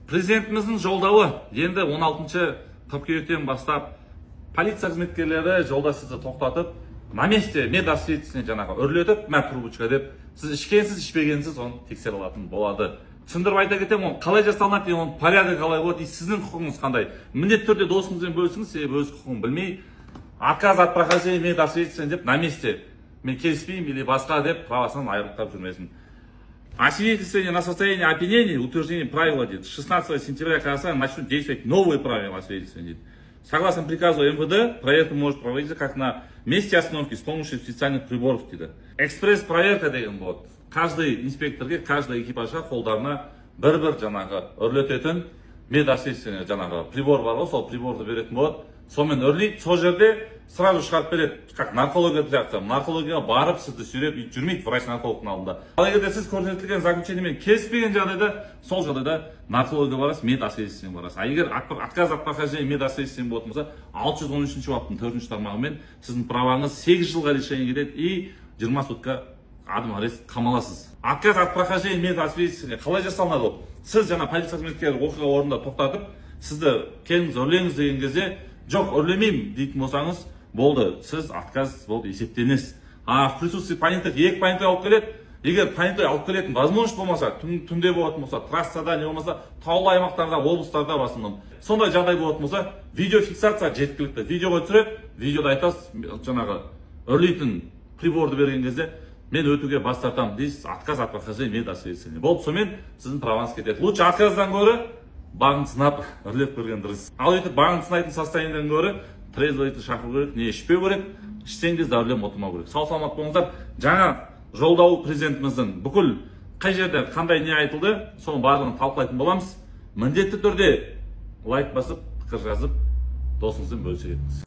Президентіміздің жолдауы енді 16 қыркүйектен бастап полиция қызметкерлері жолда сізді тоқтатып, на месте медосвидетельствоны жаңағы үрлетіп, мә трубочка деп, сіз ішкенсіз, ішпегенсіз оны тексере алатын болады. Түсіндіріп айта кетемін, оны қалай жасалынады, оның порядогы қалай болады, сіздің құқығыңыз қандай. Міндетті түрде досыңызбен бөлісіңіз, себебі өз құқығын білмей, отказ от прохождения медосвидетельствования деп на месте мен келіспеймін или басқа деп правосынан айырылып жүрмесін. Освидетельствование на состояние опьянения, утверждение правила, 16 сентября Казахстана начнут действовать новые правила освидетельствования. Согласно приказу МВД, проверка может проводиться как на месте остановки с помощью специальных приборов. Экспресс-проверка деген болады. Каждый инспекторге, каждый экипажға қолдарына бір-бір жаңағы үрлететін медосвидетельствование жаңағы прибор бар ғой, сол приборды беретін болады. Сонымен үрлейді, сол жерде сразу шығарып береді. Как наркология сияқты. Наркологияға барып сізді сүйреп жүрмейді врач-наркологтың алдында. Ал егер сіз көрсетілген заключениемен келіспеген жағдайда, сол жағдайда наркология барасыз, медосвидетельствониеге барасыз. А егер отказ от прохождения медосвидетельствования болатын болса, 613 баптың 4-ші тармағымен сіздің праваңыз 8 жылға лишение кетеді и 20 сутка адым арест қамаласыз. Отказ от прохождения медосвидетельствования қалай жасалынады ол? Сіз жаңа полиция қызметкері оқиға орнында тоқтатып, сізді келіңіз, үрлеңіз деген кезде, жоқ, үрлемеймін дейтін болсаңыз, болды, сіз отказ болды, есептенесіз. В присутствии понятых екі понятой алып келеді. Егер понятой алып келетін возможность болмаса, түнде болатын болса, трассада не болмаса, таулы аймақтарда, облыстарда басымнан. Сондай жағдай болатын болса, видеофиксация жеткілікті. Видеоға түсіріп, видеода айтасыз, жаңағы үрлейтін приборды берген кезде, мен өтуге бас тартамын дейсіз, отказ от прохождения медосвидетельствования. Болды, сонымен сіздің праваңыз кетеді. Лучше отказдан гөрі бағын сынап үрлеп көрген дұрыс. Ал өйтіп бағын сынайтын состояниеден гөрі трезвойтты шақыру керек, не ішпеу керек, ішсең де зәрлем отырмау керек. Сау саламат болыңыздар. Жаңа жолдауы президентіміздің бүкіл қай жерде қандай не айтылды, соның барлығын талқылайтын боламыз. Міндетті түрде лайк басып, пікір жазып, досыңызбен бөлісе кетіңіз.